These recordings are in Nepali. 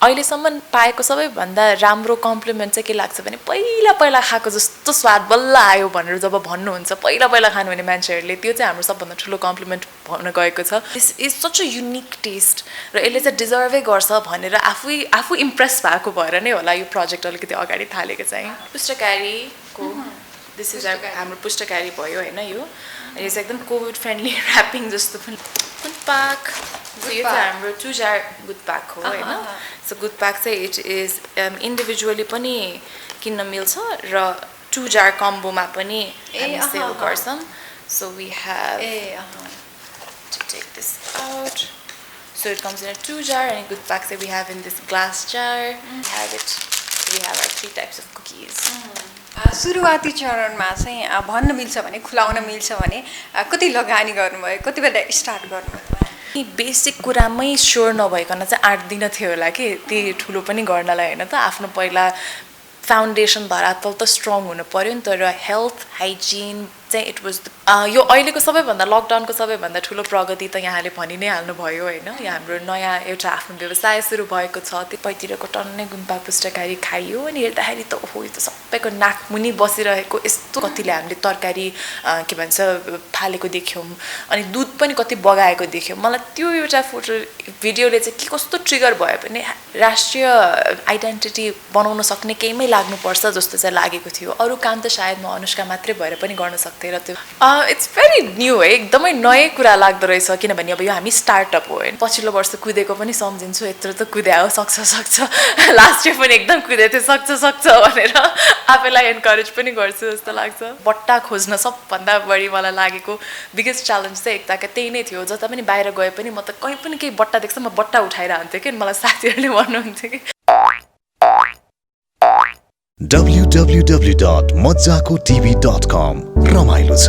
अहिलेसम्म पाएको सबैभन्दा राम्रो कम्प्लिमेन्ट चाहिँ के लाग्छ भने पहिला खाएको जस्तो स्वाद बल्ल आयो भनेर जब भन्नुहुन्छ पहिला खानु भने मान्छेहरूले त्यो चाहिँ हाम्रो सबभन्दा ठुलो कम्प्लिमेन्ट हुन गएको छ this is such a unique taste र यसले चाहिँ डिजर्भै गर्छ भनेर आफू इम्प्रेस भएको भएर नै होला यो प्रोजेक्ट अलिकति अगाडि थालेको चाहिँ पुष्टकारीको दिस इज हाम्रो पुष्टकारी भयो होइन यो चाहिँ एकदम कोभिड फ्रेन्डली ऱ्यापिङ जस्तो पनि गुटपाक यो चाहिँ हाम्रो 2 जार गुटपाक हो होइन सो गुटपाक चाहिँ इट इज इन्डिभिजुअली पनि किन्न मिल्छ र 2 जार कम्बोमा पनि हामी सेल गर्छौँ so we have to take this out. So it comes in a 2 jar and a good pack that we have in this glass jar. We have our 3 types of cookies. सुरुवाती चरणमा चाहिँ भन्न मिल्छ भने खुलाउन मिल्छ भने कति लगानी गर्नुभयो कति बेला स्टार्ट गर्नुभयो बेसिक कुरामै स्योर नभइकन चाहिँ 8 दिन थियो होला कि त्यही ठुलो पनि गर्नलाई होइन त आफ्नो पहिला फाउन्डेसन धरातल त स्ट्रङ हुनु पर्यो नि त र हेल्थ हाइजिन चाहिँ इट वाज यो अहिलेको सबैभन्दा लकडाउनको सबैभन्दा ठुलो प्रगति त यहाँले भनि नै हाल्नुभयो होइन यहाँ हाम्रो नयाँ एउटा आफ्नो व्यवसाय सुरु भएको छ त्यो पैतिरको टन्नै गुम्पा पुष्टकारी खाइयो अनि हेर्दाखेरि त ओहो यो त सबैको नाकमुनि बसिरहेको यस्तो कतिले हामीले तरकारी के भन्छ फालेको देख्यौँ अनि दुध पनि कति बगाएको देख्यौँ मलाई त्यो एउटा फोटो भिडियोले चाहिँ के कस्तो ट्रिगर भयो भने राष्ट्रिय आइडेन्टिटी बनाउन सक्ने केहीमै लाग्नुपर्छ जस्तो चाहिँ लागेको थियो अरू काम त सायद म अनुष्का मात्रै भएर पनि गर्न सक्थेँ र त्यो इट्स भेरी न्यू है एकदमै नयाँ कुरा लाग्दो रहेछ किनभने अब यो हामी स्टार्टअप हो होइन पछिल्लो वर्ष कुदेको पनि सम्झिन्छु यत्रो त कुद्या हो सक्छ लास्ट इयर पनि एकदम कुदेको थियो सक्छ भनेर आफैलाई एन्करेज पनि गर्छु जस्तो लाग्छ बट्टा खोज्न सबभन्दा बढी मलाई लागेको बिगेस्ट च्यालेन्ज चाहिँ एकताका त्यही नै थियो जता पनि बाहिर गए पनि म त कहीँ पनि केही बट्टा देख्छ म बट्टा उठाएर आउँथेँ कि मलाई साथीहरूले भन्नुहुन्थ्यो कि www.majjakotv.com रमाइलो छ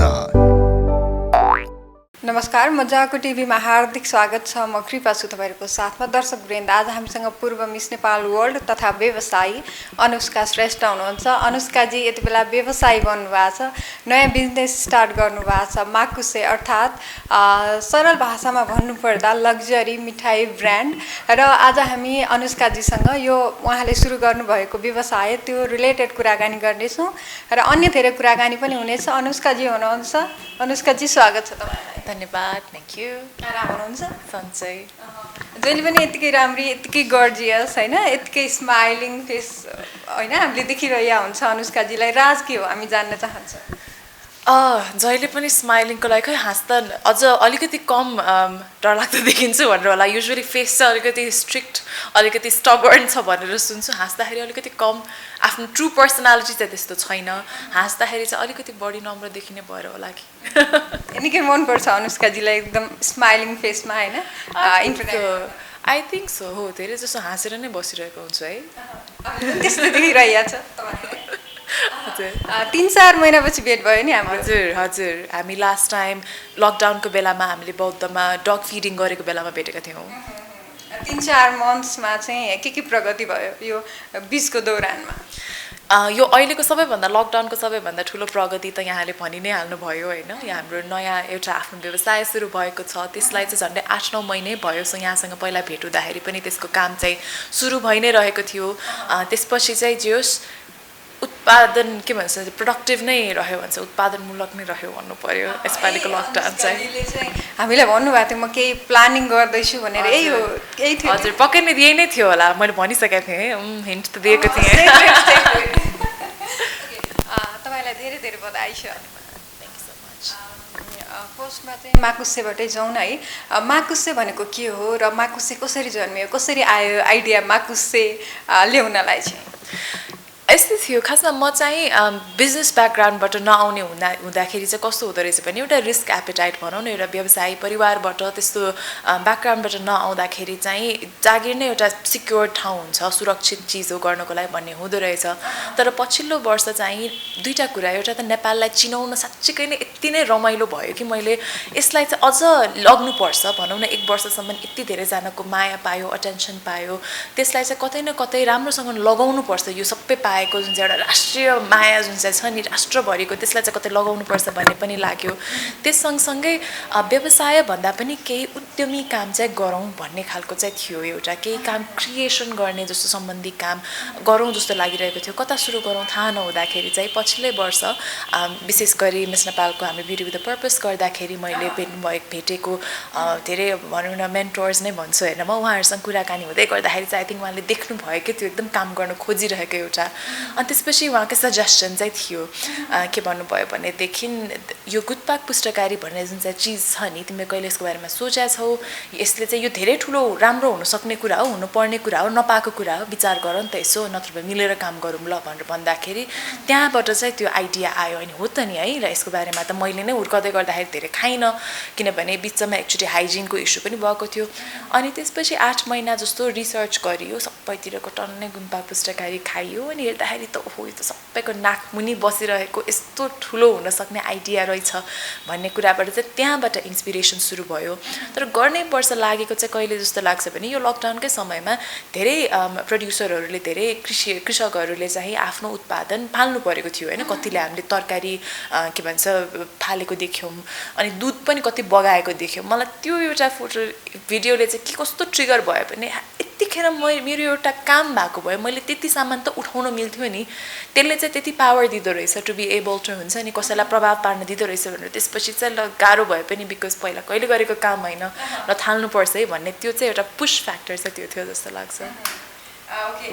नमस्कार मजाको टिभीमा हार्दिक स्वागत छ म कृपा छु तपाईहरुको साथमा दर्शक वृन्द आज हामीसँग पूर्व मिस नेपाल वर्ल्ड तथा व्यवसायी अनुष्का श्रेष्ठ हुनुहुन्छ अनुष्का जी यति बेला व्यवसायी बन्नु भएको छ नयाँ बिजनेस स्टार्ट गर्नु भएको छ माकुसे अर्थात् सरल भाषामा भन्नुपर्दा लग्जरी मिठाई ब्रान्ड र आज हामी अनुष्का जीसँग यो उहाँले सुरु गर्नुभएको व्यवसाय त्यो रिलेटेड कुराकानी गर्नेछौँ र अन्य धेरै कुराकानी पनि हुनेछ अनुष्का जी हुनुहुन्छ अनुष्का जी स्वागत छ तपाईलाई धन्यवाद थ्याङ्क यू आराम हुनुहुन्छ सन्चै जहिले पनि यतिकै राम्री यतिकै गर्जियस होइन यतिकै स्माइलिङ फेस होइन हामीले देखिरहेका हुन्छ अनुष्काजीलाई राज के हो हामी जान्न चाहन्छौँ जहिले पनि स्माइलिङको लागि खै हाँस्दा अझ अलिकति कम डरलाग्दो देखिन्छु भनेर होला युजुअली फेस चाहिँ अलिकति स्ट्रिक्ट अलिकति स्टबर्न छ भनेर सुन्छु हाँस्दाखेरि अलिकति कम आफ्नो ट्रु पर्सनालिटी चाहिँ त्यस्तो छैन हाँस्दाखेरि चाहिँ अलिकति बढी नम्र देखिने भएर होला कि निकै मनपर्छ अनुष्काजीलाई एकदम स्माइलिङ फेसमा होइन आई थिङ्क सो हो धेरै जस्तो हाँसेर नै बसिरहेको हुन्छ है त्यस्तो देखिरहेको छ तपाईँलाई 3-4 महिनापछि भेट भयो नि हाम्रो हजुर हामी लास्ट टाइम लकडाउनको बेलामा हामीले बौद्धमा डग फिडिङ गरेको बेलामा भेटेका थियौँ 3-4 मन्थ्समा चाहिँ के प्रगति भयो यो बिचको दौरानमा यो अहिलेको सबैभन्दा लकडाउनको सबैभन्दा ठुलो प्रगति त यहाँले भनि नै हाल्नुभयो होइन यहाँ हाम्रो नयाँ एउटा आफ्नो व्यवसाय सुरु भएको छ त्यसलाई चाहिँ झन्डै 8-9 महिनै भयो सो यहाँसँग पहिला भेट हुँदाखेरि पनि त्यसको काम चाहिँ सुरु भइ नै रहेको थियो त्यसपछि चाहिँ जे होस् उत्पादन के भन्छ प्रोडक्टिभ नै रह्यो भन्छ उत्पादनमूलक नै रह्यो भन्नु पर्यो यसपालिको लकडाउन चाहिँ हामीलाई भन्नुभएको थियो म केही प्लानिङ गर्दैछु भनेर यही हो यही थियो हजुर पक्कै नै यही नै थियो होला मैले भनिसकेको थिएँ हिन्ट त दिएको थिएँ तपाईँलाई धेरै धेरै बधाई छ फर्स्टमा चाहिँ माकुसेबाटै जाउँ न है माकुसे भनेको के हो र माकुसे कसरी जन्मियो कसरी आयो आइडिया माकुसे ल्याउनलाई चाहिँ यस्तै थियो खासमा म चाहिँ बिजनेस ब्याकग्राउन्डबाट नआउने हुँदाखेरि चाहिँ कस्तो हुँदो रहेछ भने एउटा रिस्क एपेटाइट भनौँ न एउटा व्यवसायी परिवारबाट त्यस्तो ब्याकग्राउन्डबाट नआउँदाखेरि चाहिँ जागिर नै एउटा सिक्योर ठाउँ हुन्छ सुरक्षित चिज हो गर्नको लागि भन्ने हुँदो रहेछ तर पछिल्लो वर्ष चाहिँ दुईवटा कुरा एउटा त नेपाललाई चिनाउन साँच्चीकै नै यति नै रमाइलो भयो कि मैले यसलाई चाहिँ अझ लग्नुपर्छ भनौँ न 1 वर्षसम्म यति धेरैजनाको माया पायो अटेन्सन पायो त्यसलाई चाहिँ कतै न कतै राम्रोसँग लगाउनुपर्छ यो सबै पाए व्यवसायको जुन चाहिँ एउटा राष्ट्रिय माया जुन चाहिँ छ नि राष्ट्रभरिको त्यसलाई चाहिँ कतै लगाउनुपर्छ भन्ने पनि लाग्यो त्यस सँगसँगै व्यवसाय भन्दा पनि केही उद्यमी काम चाहिँ गरौँ भन्ने खालको चाहिँ थियो एउटा केही काम क्रिएसन गर्ने जस्तो सम्बन्धी काम गरौँ जस्तो लागिरहेको थियो कता सुरु गरौँ थाहा नहुँदाखेरि चाहिँ पछिल्लै वर्ष विशेष गरी मिस नेपालको हामी ब्युटी विथ द पर्पस गर्दाखेरि मैले भेटेको धेरै भनौँ न मेन्टर्स नै भन्छु होइन म उहाँहरूसँग कुराकानी हुँदै गर्दाखेरि चाहिँ आई थिङ्क उहाँले देख्नुभयो कि त्यो एकदम काम गर्न खोजिरहेको एउटा अनि त्यसपछि उहाँकै सजेसन चाहिँ थियो के भन्नुभयो भनेदेखि यो गुटपाक पुस्तकारी भन्ने जुन चाहिँ चिज छ नि तिमीले कहिले यसको बारेमा सोचेका छौ यसले चाहिँ यो धेरै ठुलो राम्रो हुनसक्ने कुरा हो हुनुपर्ने कुरा हो नपाएको कुरा हो विचार गर नि त यसो नत्र भए मिलेर काम गरौँ ल भनेर भन्दाखेरि त्यहाँबाट चाहिँ त्यो आइडिया आयो अनि हो त नि है र यसको बारेमा त मैले नै हुर्काउँदै गर्दाखेरि धेरै खाइनँ किनभने बिचमा एकचोटि हाइजिनको इस्यु पनि भएको थियो अनि त्यसपछि 8 महिना जस्तो रिसर्च गरियो सबैतिरको टन्नै गुम्पा पुस्तकारी खाइयो अनि हेर्दाखेरि त ओहो यो त सबैको नाकमुनि बसिरहेको यस्तो ठुलो हुनसक्ने आइडिया रहेछ भन्ने कुराबाट चाहिँ त्यहाँबाट इन्सपिरेसन सुरु भयो तर गर्नै वर्ष लागेको चाहिँ कहिले जस्तो लाग्छ भने यो लकडाउनकै समयमा धेरै प्रड्युसरहरूले धेरै कृषकहरूले चाहिँ आफ्नो उत्पादन फाल्नु परेको थियो होइन कतिले हामीले तरकारी के भन्छ फालेको देख्यौँ अनि दुध पनि कति बगाएको देख्यौँ मलाई त्यो एउटा फोटो भिडियोले चाहिँ के कस्तो ट्रिगर भयो भने यतिखेर मेरो एउटा काम भएको भयो मैले त्यति सामान त उठाउन मिल्थ्यो नि त्यसले चाहिँ त्यति पावर दिँदो रहेछ टु बी एबल टु हुन्छ नि कसैलाई प्रभाव पार्न दिँदो रहेछ भनेर त्यसपछि चाहिँ ल गाह्रो भए पनि बिकज पहिला कहिले गरेको काम होइन र थाल्नुपर्छ है भन्ने त्यो चाहिँ एउटा पुश फ्याक्टर चाहिँ त्यो थियो जस्तो लाग्छ ओके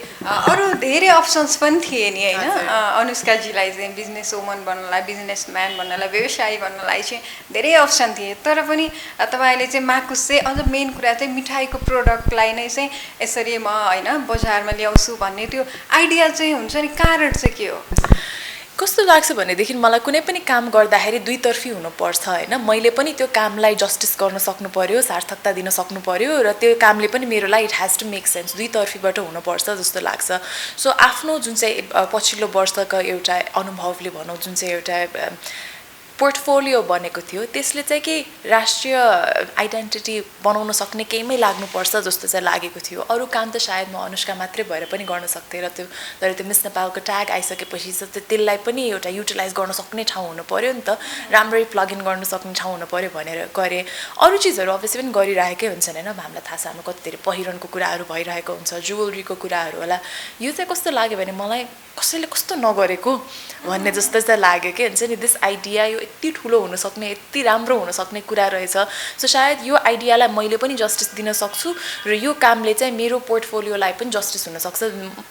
अरू धेरै अप्सन्स पनि थिए नि होइन अनुष्काजीलाई चाहिँ बिजनेस वुमन बन्नलाई बिजनेसम्यान बन्नलाई व्यवसायी बन्नलाई चाहिँ धेरै अप्सन थिए तर पनि तपाईँले चाहिँ माकुस चाहिँ अझ मेन कुरा चाहिँ मिठाईको प्रोडक्टलाई नै चाहिँ यसरी म होइन बजारमा ल्याउँछु भन्ने त्यो आइडिया चाहिँ हुन्छ नि कारण चाहिँ के हो कस्तो लाग्छ भनेदेखि मलाई कुनै पनि काम गर्दाखेरि दुईतर्फी हुनुपर्छ होइन मैले पनि त्यो कामलाई जस्टिस गर्न सक्नु पर्यो सार्थकता दिन सक्नु पर्यो र त्यो कामले पनि मेरो लागि it has to make sense दुईतर्फीबाट हुनुपर्छ जस्तो लाग्छ सो आफ्नो जुन चाहिँ पछिल्लो वर्षको एउटा अनुभवले भनौँ जुन चाहिँ एउटा पोर्टफोलियो बनेको थियो त्यसले चाहिँ के राष्ट्रिय आइडेन्टिटी बनाउन सक्ने केहीमै लाग्नुपर्छ जस्तो चाहिँ लागेको थियो अरू काम त सायद म अनुष्का मात्रै भएर पनि गर्न सक्थेँ र त्यो तर त्यो मिस नेपालको ट्याग आइसकेपछि चाहिँ त्यसलाई पनि एउटा युटिलाइज गर्न सक्ने ठाउँ हुनु पर्यो नि त राम्ररी प्लग इन गर्न सक्ने ठाउँ हुनु पर्यो भनेर गरेँ अरू चिजहरू अवश्य पनि गरिरहेकै हुन्छन् होइन हामीलाई थाहा छ हाम्रो कति धेरै पहिरनको कुराहरू भइरहेको हुन्छ जुवेलरीको कुराहरू होला यो चाहिँ कस्तो लाग्यो भने मलाई कसैले कस्तो नगरेको भन्ने जस्तो चाहिँ लाग्यो कि हुन्छ नि दिस आइडिया यो यति ठुलो हुनसक्ने यति राम्रो हुनसक्ने कुरा रहेछ सो सायद यो आइडियालाई मैले पनि जस्टिस दिन सक्छु र यो कामले चाहिँ मेरो पोर्टफोलियोलाई पनि जस्टिस हुनसक्छ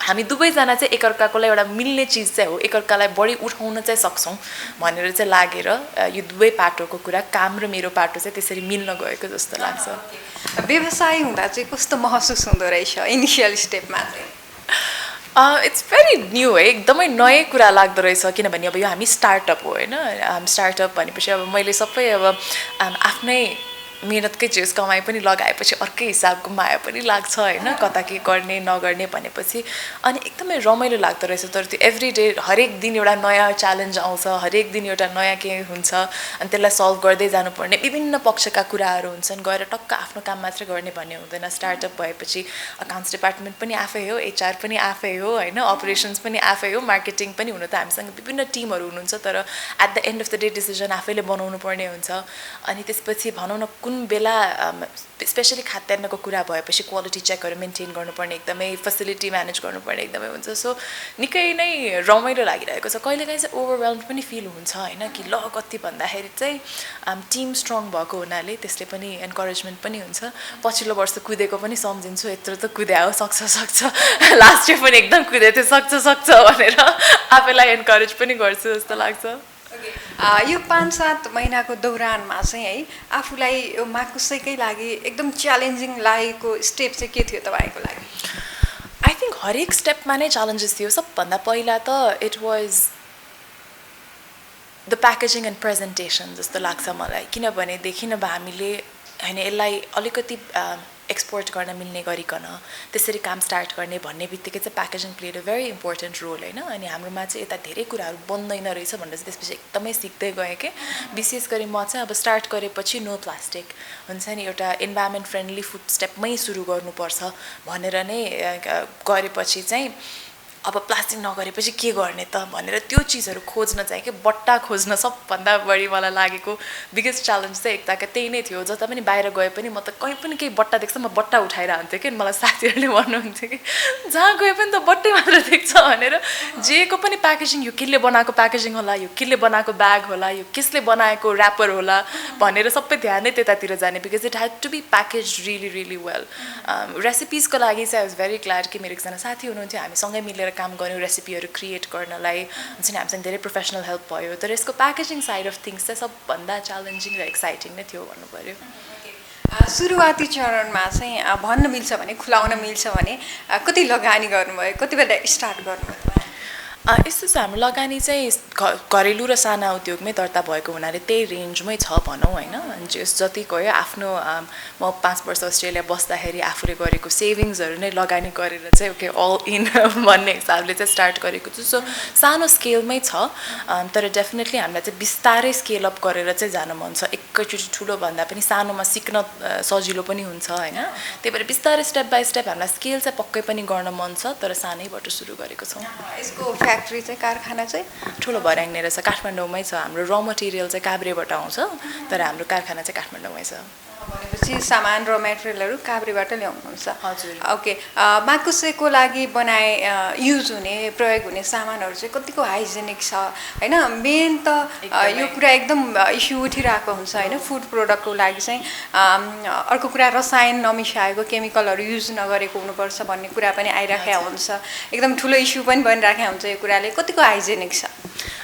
हामी दुवैजना चाहिँ एकअर्काकोलाई एउटा मिल्ने चिज चाहिँ हो एकअर्कालाई बढी उठाउन चाहिँ सक्छौँ भनेर चाहिँ लागेर यो दुवै पाटोको कुरा काम र मेरो पाटो चाहिँ त्यसरी मिल्न गएको जस्तो लाग्छ व्यवसाय हुँदा चाहिँ कस्तो महसुस हुँदो रहेछ इनिसियल स्टेपमा चाहिँ इट्स भेरी न्यू है एकदमै नयाँ कुरा लाग्दो रहेछ किनभने अब यो हामी स्टार्टअप हो होइन स्टार्टअप भनेपछि अब मैले सबै अब आफ्नै मेहनतकै चिज कमाइ पनि लगाएपछि अर्कै हिसाबको माया पनि लाग्छ होइन कता के गर्ने नगर्ने भनेपछि अनि एकदमै रमाइलो लाग्दो रहेछ तर त्यो एभ्री डे हरेक दिन एउटा नयाँ च्यालेन्ज आउँछ हरेक दिन एउटा नयाँ के हुन्छ अनि त्यसलाई सल्भ गर्दै जानुपर्ने विभिन्न पक्षका कुराहरू हुन्छन् गएर टक्क आफ्नो काम मात्रै गर्ने भन्ने हुँदैन स्टार्टअप भएपछि अकाउन्ट्स डिपार्टमेन्ट पनि आफै हो एचआर पनि आफै हो होइन अपरेसन्स पनि आफै हो मार्केटिङ पनि हुनु त हामीसँग विभिन्न टिमहरू हुनुहुन्छ तर at the end of the day decision आफैले बनाउनु पर्ने हुन्छ अनि त्यसपछि भनौँ न कुन बेला स्पेसली खाद्यान्नको कुरा भएपछि क्वालिटी चेकहरू मेन्टेन गर्नुपर्ने एकदमै फेसिलिटी म्यानेज गर्नुपर्ने एकदमै हुन्छ सो निकै नै रमाइलो लागिरहेको छ कहिलेकाहीँ चाहिँ ओभरवेल्म पनि फिल हुन्छ होइन कि ल कति भन्दाखेरि चाहिँ टिम स्ट्रङ भएको हुनाले त्यसले पनि एन्करेजमेन्ट पनि हुन्छ पछिल्लो वर्ष कुदेको पनि सम्झिन्छु यत्रो त कुद्या हो सक्छ लास्ट इयर पनि एकदम कुदेको थियो सक्छ भनेर आफैलाई एन्करेज पनि गर्छु जस्तो लाग्छ यो 5-7 महिनाको दौरानमा चाहिँ है आफूलाई यो माकुसैकै लागि एकदम च्यालेन्जिङ लागेको स्टेप चाहिँ के थियो तपाईँको लागि आई थिङ्क हरेक स्टेपमा नै च्यालेन्जेस थियो सबभन्दा पहिला त it was the packaging and presentation जस्तो लाग्छ मलाई किनभनेदेखि अब हामीले होइन यसलाई अलिकति एक्सपोर्ट गर्न मिल्ने गरिकन त्यसरी काम स्टार्ट गर्ने भन्ने बित्तिकै चाहिँ packaging played a very important role होइन अनि हाम्रोमा चाहिँ यता धेरै कुराहरू बन्दैन रहेछ भनेर चाहिँ त्यसपछि एकदमै सिक्दै गएँ कि विशेष गरी म चाहिँ अब स्टार्ट गरेपछि नो प्लास्टिक हुन्छ नि एउटा इन्भाइरोमेन्ट फ्रेन्डली फुड स्टेपमै सुरु गर्नुपर्छ भनेर नै गरेपछि चाहिँ अब प्लास्टिक नगरेपछि के गर्ने त भनेर त्यो चिजहरू खोज्न चाहिँ कि बट्टा खोज्न सबभन्दा बढी मलाई लागेको बिगेस्ट च्यालेन्ज चाहिँ एकताका त्यही नै थियो। जता पनि बाहिर गए पनि म त कहीँ पनि केही बट्टा देख्छ म बट्टा उठाएर आउँथेँ कि मलाई साथीहरूले भन्नुहुन्थ्यो कि जहाँ गए पनि त बट्टै मात्र देख्छ भनेर। जेको पनि प्याकेजिङ यो कसले बनाएको प्याकेजिङ होला, यो कसले बनाएको ब्याग होला, यो कसले बनाएको ऱ्यापर होला भनेर सबै ध्यान नै त्यतातिर जाने because it had to be package really really well. रेसिपिजको लागि चाहिँ आई वाज भेरी ग्ल्याड कि मेरो एकजना साथी हुनुहुन्थ्यो, हामी सँगै मिलेर काम गऱ्यौँ रेसिपीहरू क्रिएट गर्नलाई। हुन्छ नि हामीसँग धेरै प्रोफेसनल हेल्प भयो। तर यसको प्याकेजिङ साइड अफ थिङ्स चाहिँ सबभन्दा च्यालेन्जिङ र एक्साइटिङ नै थियो भन्नु पऱ्यो। सुरुवाती चरणमा चाहिँ भन्न मिल्छ भने, खुलाउन मिल्छ भने कति लगानी गर्नुभयो, कति बेला स्टार्ट गर्नुभयो? यस्तो छ, हाम्रो लगानी चाहिँ घरेलु र साना उद्योगमै दर्ता भएको हुनाले त्यही रेन्जमै छ भनौँ होइन। जति गयो आफ्नो म 5 वर्ष अस्ट्रेलिया बस्दाखेरि आफूले गरेको सेभिङ्सहरू नै लगानी गरेर चाहिँ ओके अल इन भन्ने हिसाबले चाहिँ स्टार्ट गरेको छु। सो सानो स्केलमै छ, तर डेफिनेटली हामीलाई चाहिँ बिस्तारै स्केल अप गरेर चाहिँ जान मन छ। एकैचोटि ठुलो भन्दा पनि सानोमा सिक्न सजिलो पनि हुन्छ होइन। त्यही भएर बिस्तारै स्टेप बाई स्टेप हामीलाई स्केल चाहिँ पक्कै पनि गर्न मन छ, तर सानैबाट सुरु गरेको छौँ। यसको फ्याक्ट्री चाहिँ, कारखाना चाहिँ ठुलो भर्याङ्ने रहेछ, काठमाडौँमै छ। हाम्रो र मटेरियल चाहिँ काभ्रेबाट आउँछ, तर हाम्रो कारखाना चाहिँ काठमाडौँमै छ। भनेपछि सामान र मेटेरियलहरू काभ्रेबाट ल्याउनुहुन्छ? हजुर। ओके। माकुसेको लागि युज हुने, प्रयोग हुने सामानहरू चाहिँ कतिको हाइजेनिक छ होइन? मेन त यो कुरा एकदम इस्यु उठिरहेको हुन्छ होइन, फुड प्रोडक्टको लागि चाहिँ। अर्को कुरा रसायन नमिसाएको, केमिकलहरू युज नगरेको हुनुपर्छ भन्ने कुरा पनि आइराखेको हुन्छ। एकदम ठुलो इस्यु पनि बनिराखेको हुन्छ यो कुराले। कतिको हाइजेनिक छ?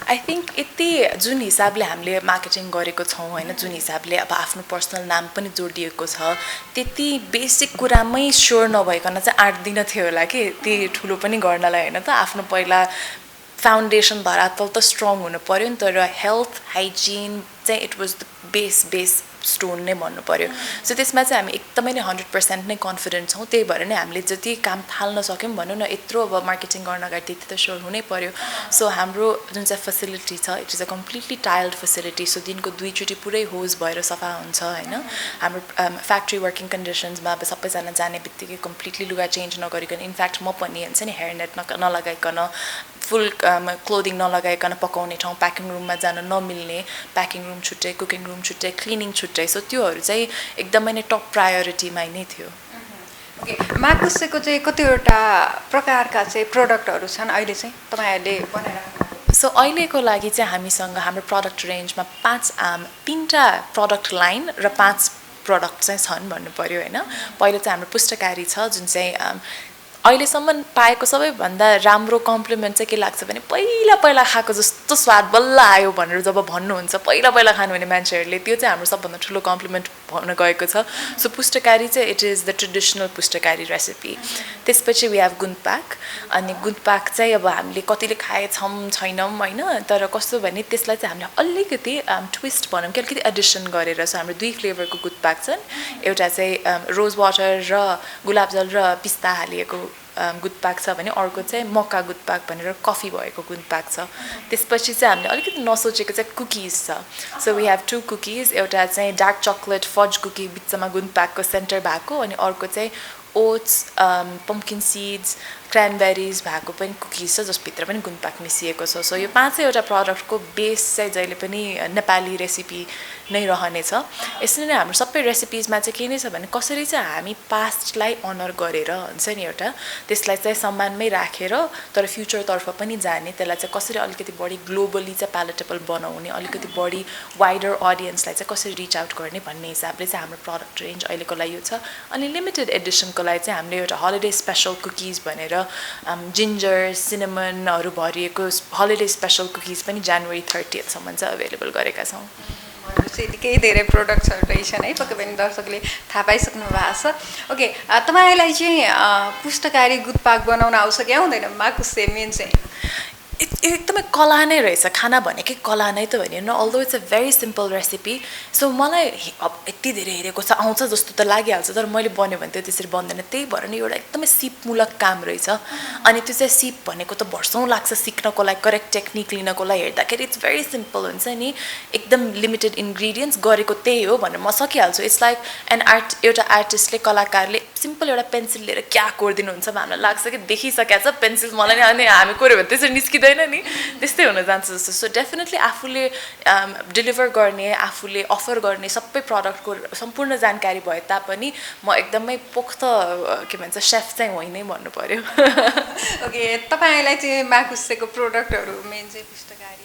आई थिङ्क यति जुन हिसाबले हामीले मार्केटिङ गरेको छौँ होइन, जुन हिसाबले अब आफ्नो पर्सनल नाम पनि जोडिएको छ, त्यति बेसिक कुरामै स्योर नभइकन चाहिँ 8 दिन थियो होला कि त्यति ठुलो पनि गर्नलाई होइन। त आफ्नो पहिला फाउन्डेसन धरातल त स्ट्रङ हुनु पऱ्यो नि। तर हेल्थ हाइजिन चाहिँ it was the base stone नै भन्नु पऱ्यो। सो त्यसमा चाहिँ हामी एकदमै नै 100% नै कन्फिडेन्ट छौँ। त्यही भएर नै हामीले जति काम थाल्न सक्यौँ भनौँ न, यत्रो अब मार्केटिङ गर्न अगाडि त्यति त स्योर हुनै पऱ्यो। सो हाम्रो जुन चाहिँ फेसिलिटी छ it is a completely tiled facility. So दिनको 2 चोटि पुरै होज भएर सफा हुन्छ होइन। हाम्रो फ्याक्ट्री वर्किङ कन्डिसन्समा अब सबैजना जाने बित्तिकै कम्प्लिटली लुगा चेन्ज नगरिकन, इनफ्याक्ट म पनि हुन्छ नि हेयर नेट नलगाइकन, फुल क्लोदिङ नलगाइकन पकाउने ठाउँ प्याकिङ रुममा जान नमिल्ने, प्याकिङ रुम छुट्टै, कुकिङ रुम छुट्टै, क्लिनिङ छुट्टै। सो त्योहरू चाहिँ एकदमै नै टप प्रायोरिटीमा नै थियो। ओके। माकुसेको चाहिँ कतिवटा प्रकारका चाहिँ प्रडक्टहरू छन् अहिले चाहिँ तपाईँहरूले बनाइराख्नु? सो अहिलेको लागि चाहिँ हामीसँग हाम्रो प्रडक्ट रेन्जमा 3टा प्रडक्ट लाइन र 5 प्रडक्ट चाहिँ छन् भन्नु पऱ्यो होइन। पहिलो चाहिँ हाम्रो पुस्तकारी छ, जुन चाहिँ अहिलेसम्म पाएको सबैभन्दा राम्रो कम्प्लिमेन्ट चाहिँ के लाग्छ भने पहिला खाएको जस्तो स्वाद बल्ल आयो भनेर जब भन्नुहुन्छ, पहिला खानु भने मान्छेहरूले, त्यो चाहिँ हाम्रो सबभन्दा ठुलो कम्प्लिमेन्ट हुन गएको छ। सो पुस्तकारी चाहिँ it is the traditional Pustakari recipe. त्यसपछि वी हेभ गुन्द्पाक। अनि गुन्द्पाक चाहिँ अब हामीले कतिले खाएछौँ छैनौँ होइन, तर कस्तो भने त्यसलाई चाहिँ हामीले अलिकति ट्विस्ट भनौँ कि अलिकति एडिसन गरेर। सो हाम्रो 2 फ्लेभरको गुन्द्पाक छन्। एउटा चाहिँ रोज वाटर र गुलाबजल र पिस्ता हालिएको गुन्द्पाक छ भने अर्को चाहिँ मक्का गुन्द्पाक भनेर कफी भएको गुन्द्पाक छ। त्यसपछि चाहिँ हामीले अलिकति नसोचेको चाहिँ कुकिज छ। सो वी हेभ 2 कुकिज, एउटा चाहिँ डार्क चक्लेट फज कुकी बिचमा गुन्द्पाकको सेन्टर भएको, अनि अर्को चाहिँ ओट्स, पम्किन सिड्स, क्रानबेरिज भएको पनि कुकिज छ जसभित्र पनि गुन्द्पाक मिसिएको छ। सो यो 5वटा प्रडक्टको बेस चाहिँ जहिले पनि नेपाली रेसिपी नै रहनेछ। यसरी नै हाम्रो सबै रेसिपिजमा चाहिँ के नै छ भने कसरी चाहिँ हामी पास्टलाई अनर गरेर हुन्छ नि, एउटा त्यसलाई चाहिँ सम्मानमै राखेर तर फ्युचरतर्फ पनि जाने, त्यसलाई चाहिँ कसरी अलिकति बढी ग्लोबली चाहिँ प्यालेटेबल बनाउने, अलिकति बढी वाइडर अडियन्सलाई चाहिँ कसरी रिच आउट गर्ने भन्ने हिसाबले चाहिँ हाम्रो प्रडक्ट रेन्ज अहिलेको लागि यो छ। अनि लिमिटेड एडिसनको लागि चाहिँ हामीले एउटा हलिडे स्पेसल कुकिज भनेर जिन्जर सिनेमनहरू भरिएको हलिडे स्पेसल कुकिज पनि जनवरी 30 सम्म चाहिँ अभाइलेबल गरेका छौँ। केही धेरै प्रोडक्ट्सहरू रहेछन् है, पक्कै पनि दर्शकले थाहा पाइसक्नु भएको छ। ओके। तपाईँलाई चाहिँ पुस्तकारी गुन्द्पाक बनाउन आउँछ कि आउँदैन? माकुसे मेन चाहिँ एकदमै कला नै रहेछ खाना भनेकै कला नै त होइन although it's a very simple recipe so मलाई यति धेरै हेरेको छ आउँछ जस्तो त लागिहाल्छ तर मैले बन्यो भने त्यो त्यसरी बन्दैन त्यही भएर नि एउटा एकदमै सिपमूलक काम रहेछ अनि त्यो चाहिँ सिप भनेको त वर्षौँ लाग्छ सिक्नको लागि करेक्ट टेक्निक लिनको लागि हेर्दाखेरि इट्स भेरी सिम्पल हुन्छ नि एकदम लिमिटेड इन्ग्रिडियन्ट्स गरेको त्यही हो भनेर म सकिहाल्छु इट्स लाइक एउटा आर्टिस्टले कलाकारले सिम्पल एउटा पेन्सिल लिएर क्या कोरिदिनुहुन्छ हामीलाई लाग्छ कि देखिसकेको छ पेन्सिल मलाई अनि हामी कोर्यो भने त्यसरी निस्किँदैन नि त्यस्तै हुन जान्छ जस्तो सो डेफिनेटली आफूले डेलिभर गर्ने आफूले अफर गर्ने सबै प्रडक्टको सम्पूर्ण जानकारी भए तापनि म एकदमै पोख्त के भन्छ सेफ चाहिँ होइन नै भन्नु पर्यो ओके तपाईँलाई चाहिँ माकुसेको प्रोडक्टहरू मेन चाहिँ पुस्तकारी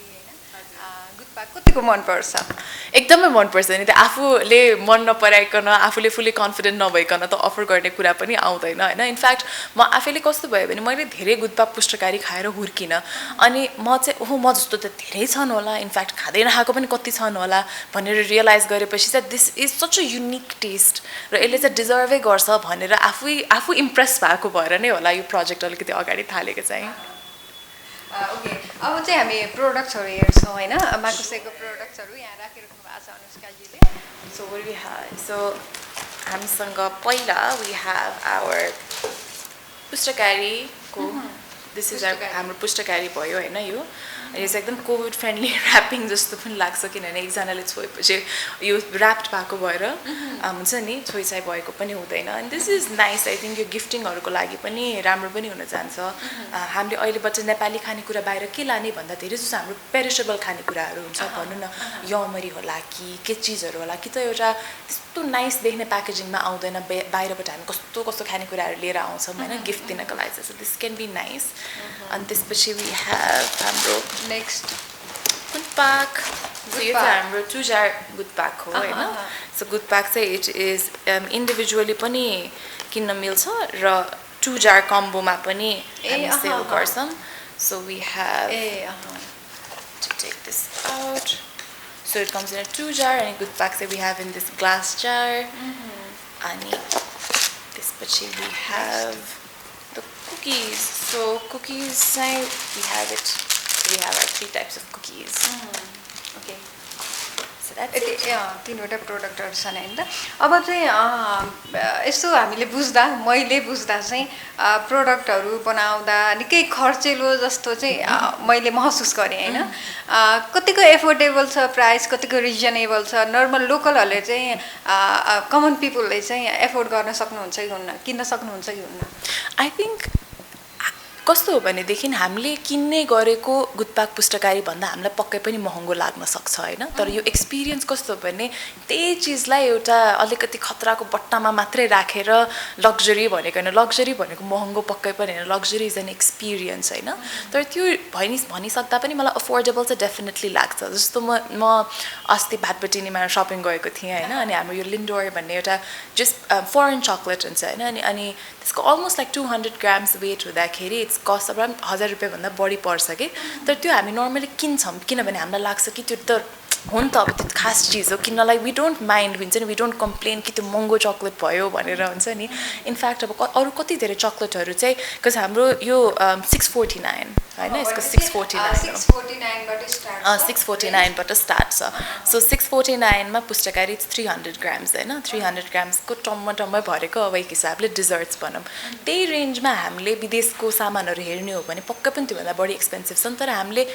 गुटपाक कतिको मनपर्छ एकदमै मनपर्छ नि त्यो आफूले मन नपराइकन आफूले फुल्ली कन्फिडेन्ट नभइकन त अफर गर्ने कुरा पनि आउँदैन होइन इनफ्याक्ट म आफैले कस्तो भयो भने मैले धेरै गुटपाक पुस्तकारी खाएर हुर्किनँ अनि म चाहिँ म जस्तो त धेरै छन् होला इनफ्याक्ट खाँदै नखाएको पनि कति छन् होला भनेर रियलाइज गरेपछि चाहिँ this is such a unique taste र यसले चाहिँ डिजर्भै गर्छ भनेर आफू इम्प्रेस भएको भएर नै होला यो प्रोजेक्ट अलिकति अगाडि थालेको चाहिँ ओके अब चाहिँ हामी प्रोडक्ट्सहरू हेर्छौँ होइन माकुसेको प्रोडक्ट्सहरू यहाँ राखिराख्नु भएको छ अनुष्काजीले सो हामीसँग पहिला वी हेभ आवर पुस्तकारीको दिस इज हाम्रो पुस्तकारी भयो होइन यो यो चाहिँ एकदम कोभिड फ्रेन्डली ऱ्यापिङ जस्तो पनि लाग्छ किनभने एकजनाले छोएपछि यो ऱ्याप्ड भएको भएर हुन्छ नि छोइछाइ भएको पनि हुँदैन अनि this is nice I think यो गिफ्टिङहरूको लागि पनि राम्रो पनि हुन जान्छ हामीले अहिलेबाट नेपाली खानेकुरा बाहिर के लाने भन्दा धेरै जस्तो हाम्रो पेरिसेबल खानेकुराहरू हुन्छ भनौँ न यमरी होला कि के चिजहरू होला कि त एउटा त्यस्तो नाइस देख्ने प्याकेजिङमा आउँदैन बाहिरबाट हामी कस्तो कस्तो खानेकुराहरू लिएर आउँछौँ होइन गिफ्ट दिनको लागि so this can be nice अनि त्यसपछि वी हेभ हाम्रो नेक्स्ट गुटपाक यो चाहिँ हाम्रो 2 जार गुटपाक हो होइन सो गुटपाक चाहिँ इट इज इन्डिभिजुअली पनि किन्न मिल्छ र 2 जार कम्बोमा पनि हामी सेल गर्छौँ so we have to take this out so it comes in a 2 jar अनि गुटपाक चाहिँ we have in this glass jar अनि त्यसपछि we have the cookies. So cookies, we have our 3 types of cookies. Okay. So that's it. तीनवटा प्रोडक्टहरू छन् होइन त अब चाहिँ यस्तो हामीले बुझ्दा मैले बुझ्दा चाहिँ प्रोडक्टहरू बनाउँदा निकै खर्चेलो जस्तो चाहिँ मैले महसुस गरेँ होइन कतिको एफोर्डेबल छ प्राइस कतिको रिजनेबल छ नर्मल लोकलहरूले चाहिँ कमन पिपलले चाहिँ एफोर्ड गर्न सक्नुहुन्छ कि हुन्न किन्न सक्नुहुन्छ कि हुन्न आई थिङ्क कस्तो हो भनेदेखि हामीले किन्ने गरेको गुटपाक पुस्तकारी भन्दा हामीलाई पक्कै पनि महँगो लाग्न सक्छ होइन तर यो एक्सपिरियन्स कस्तो हो भने त्यही चिजलाई एउटा अलिकति खतराको बट्टामा मात्रै राखेर लग्जरी भनेको होइन लग्जरी भनेको महँगो पक्कै पनि होइन लग्जरी इज एन एक्सपिरियन्स होइन तर त्यो भनिसक्दा पनि मलाई अफोर्डेबल चाहिँ डेफिनेटली लाग्छ जस्तो म अस्ति भातबटिनीमा सपिङ गएको थिएँ होइन अनि हाम्रो यो लिन्डोर भन्ने एउटा जस्ट फरेन चक्लेट हुन्छ होइन अनि त्यसको अलमोस्ट लाइक 200 ग्राम्स वेट हुँदाखेरि इट्स कस्ट अराउन्ड 1000 रुपियाँभन्दा बढी पर्छ कि तर त्यो हामी नर्मली किन्छौँ किनभने हामीलाई लाग्छ कि त्यो त हो नि त अब त्यो खास चिज हो किन्नलाई वी डोन्ट माइन्ड हुन्छ नि वी डोन्ट कम्प्लेन कि त्यो महँगो चक्लेट भयो भनेर हुन्छ नि इनफ्याक्ट अब अरू कति धेरै चक्लेटहरू चाहिँ बिकज हाम्रो यो 649 होइन यसको 649बाट स्टार्ट छ सो 649मा पुस्तकारी 300 ग्राम्स होइन 300 ग्राम्सको टम्मै भरेको अब एक हिसाबले डिजर्ट्स भनौँ त्यही रेन्जमा हामीले विदेशको सामानहरू हेर्ने हो भने पक्कै पनि त्योभन्दा बढी एक्सपेन्सिभ छन् तर हामीले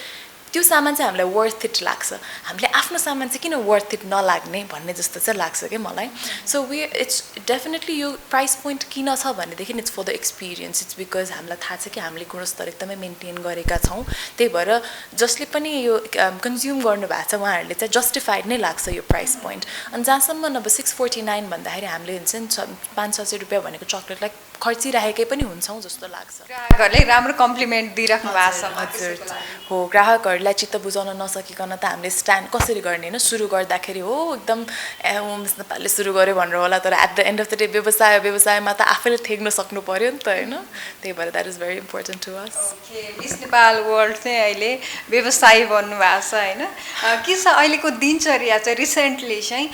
त्यो सामान चाहिँ हामीलाई वर्थ इट लाग्छ हामीले आफ्नो सामान चाहिँ किन वर्थ इट नलाग्ने भन्ने जस्तो चाहिँ लाग्छ कि मलाई सो इट्स डेफिनेटली यो प्राइस पोइन्ट किन छ भनेदेखि it's for the experience it's because हामीलाई थाहा छ कि हामीले गुणस्तर एकदमै मेन्टेन गरेका छौँ त्यही भएर जसले पनि यो कन्ज्युम गर्नुभएको छ उहाँहरूले चाहिँ जस्टिफाइड नै लाग्छ यो प्राइस पोइन्ट अनि जहाँसम्म अब 649 भन्दाखेरि हामीले हुन्छ नि 500-600 रुपियाँ भनेको चक्लेटलाई खर्चिराखेकै पनि हुन्छौँ जस्तो लाग्छ ग्राहकहरूले राम्रो कम्प्लिमेन्ट दिइराख्नु भएको छ हो ग्राहकहरूलाई चित्त बुझाउन नसकिकन त हामीले स्ट्यान्ड कसरी गर्ने होइन सुरु गर्दाखेरि हो एकदम मिस नेपालले सुरु गर्यो भनेर होला तर at the end of the day व्यवसायमा त आफैले थेग्न सक्नु पर्यो नि त होइन त्यही भएर that is very important to us Miss Nepal World चाहिँ अहिले व्यवसायी बन्नुभएको छ होइन के छ अहिलेको दिनचर्या चाहिँ रिसेन्टली चाहिँ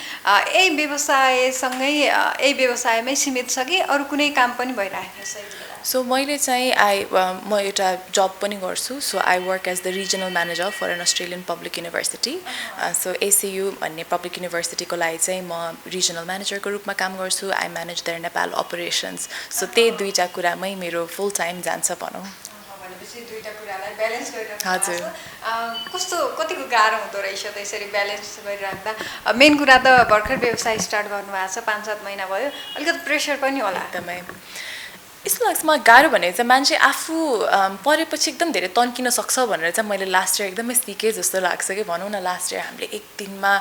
यही व्यवसायसँगै यही व्यवसायमै सीमित छ कि अरू कुनै काम पनि भइरहेको छ सो मैले चाहिँ म एउटा जब पनि गर्छु so I work as the regional manager for an Australian public university so ACU भन्ने पब्लिक युनिभर्सिटीको लागि चाहिँ म रिजनल म्यानेजरको रूपमा काम गर्छु I manage their Nepal operations so त्यही दुईवटा कुरामै मेरो फुल टाइम जान्छ भनौँ भनेपछि दुईवटा कुरालाई ब्यालेन्स गरेर हजुर। कस्तो कतिको गाह्रो हुँदो रहेछ त्यसरी ब्यालेन्स गरिराख्दा मेन कुरा त भर्खर व्यवसाय स्टार्ट गर्नुभएको छ 5-7 महिना भयो अलिकति प्रेसर पनि होला एकदमै यस्तो लाग्छ मलाई गाह्रो भनेको चाहिँ मान्छे आफू परेपछि एकदम धेरै तन्किन सक्छ भनेर चाहिँ मैले लास्ट इयर एकदमै सिकेँ जस्तो लाग्छ कि भनौँ न लास्ट इयर हामीले एक दिनमा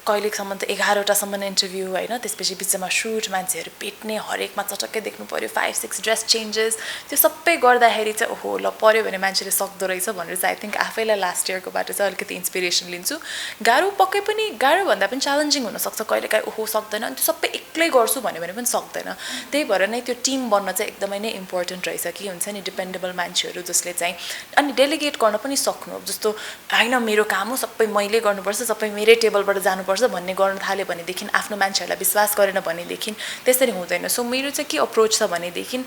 कहिलेसम्म त 11वटासम्म इन्टरभ्यू होइन त्यसपछि बिचमा सुट मान्छेहरू भेट्ने हरेकमा चटक्कै देख्नु पऱ्यो 5-6 ड्रेस चेन्जेस त्यो सबै गर्दाखेरि चाहिँ ओहो ल पऱ्यो भने मान्छेले सक्दो रहेछ भनेर चाहिँ आई थिङ्क आफैलाई लास्ट इयरकोबाट चाहिँ अलिकति इन्सपिरेसन लिन्छु गाह्रो पक्कै पनि गाह्रो भन्दा पनि च्यालेन्जिङ हुनसक्छ कहिलेकाहीँ ओहो सक्दैन अनि त्यो सबै एक्लै गर्छु भन्यो भने पनि सक्दैन त्यही भएर नै त्यो टिम बन्न चाहिँ एकदमै नै इम्पोर्टेन्ट रहेछ कि हुन्छ नि डिपेन्डेबल मान्छेहरू जसले चाहिँ अनि डेलिगेट गर्न पनि सक्नु जस्तो होइन मेरो काम हो सबै मैले गर्नुपर्छ सबै मेरै टेबलबाट जानुपर्छ भन्ने गर्न थाल्यो भनेदेखि आफ्नो मान्छेहरूलाई विश्वास गरेन भनेदेखि त्यसरी हुँदैन सो मेरो चाहिँ के अप्रोच छ भनेदेखि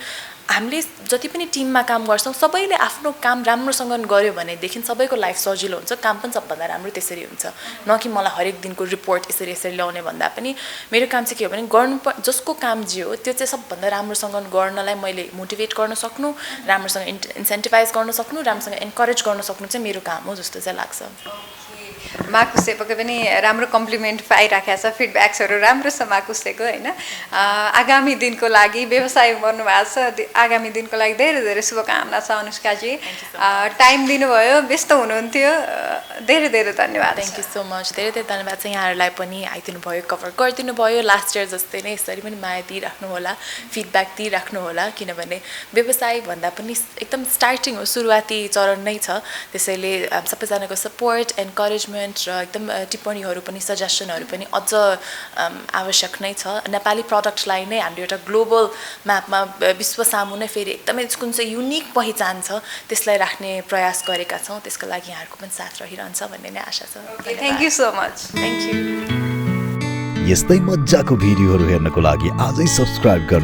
हामीले जति पनि टिममा काम गर्छौँ सबैले आफ्नो काम राम्रोसँग गर्यो भनेदेखि सबैको लाइफ सजिलो हुन्छ काम पनि सबभन्दा राम्रो त्यसरी हुन्छ न कि मलाई हरेक दिनको रिपोर्ट यसरी यसरी ल्याउने भन्दा पनि मेरो काम चाहिँ के हो भने गर्नु जसको काम जे हो त्यो चाहिँ सबभन्दा राम्रोसँग गर्नलाई मैले मोटिभेट गर्न सक्नु राम्रोसँग इन्सेन्टिभाइज गर्न सक्नु राम्रोसँग इन्करेज गर्न सक्नु चाहिँ मेरो काम हो जस्तो चाहिँ लाग्छ माकुसेपको पनि राम्रो कम्प्लिमेन्ट पाइराखेको छ फिडब्याक्सहरू राम्रो छ माकुसेको होइन आगामी दिनको लागि व्यवसाय गर्नुभएको छ आगामी दिनको लागि धेरै धेरै शुभकामना छ अनुष्काजी टाइम दिनुभयो व्यस्त हुनुहुन्थ्यो धेरै धेरै धन्यवाद थ्याङ्क यू सो मच धेरै धेरै धन्यवाद छ यहाँहरूलाई पनि आइदिनु भयो कभर गरिदिनु भयो लास्ट इयर जस्तै नै यसरी पनि माया दिइराख्नु होला फिडब्याक दिइराख्नु होला किनभने व्यवसाय भन्दा पनि एकदम स्टार्टिङ हो सुरुवाती चरण नै छ त्यसैले सबैजनाको सपोर्ट एन्करेजमेन्ट र एकदम टिप्पणीहरू पनि सजेसनहरू पनि अझ आवश्यक नै छ नेपाली प्रडक्टलाई नै हामीले एउटा ग्लोबल म्यापमा विश्व सामु नै फेरि एकदमै कुन चाहिँ युनिक पहिचान छ त्यसलाई राख्ने प्रयास गरेका छौँ त्यसको लागि यहाँहरूको पनि साथ रहिरहन्छ भन्ने नै आशा छ thank you so much thank you यस्तै मज्जाको भिडियोहरू हेर्नको लागि आजै सब्स्क्राइब गर्नु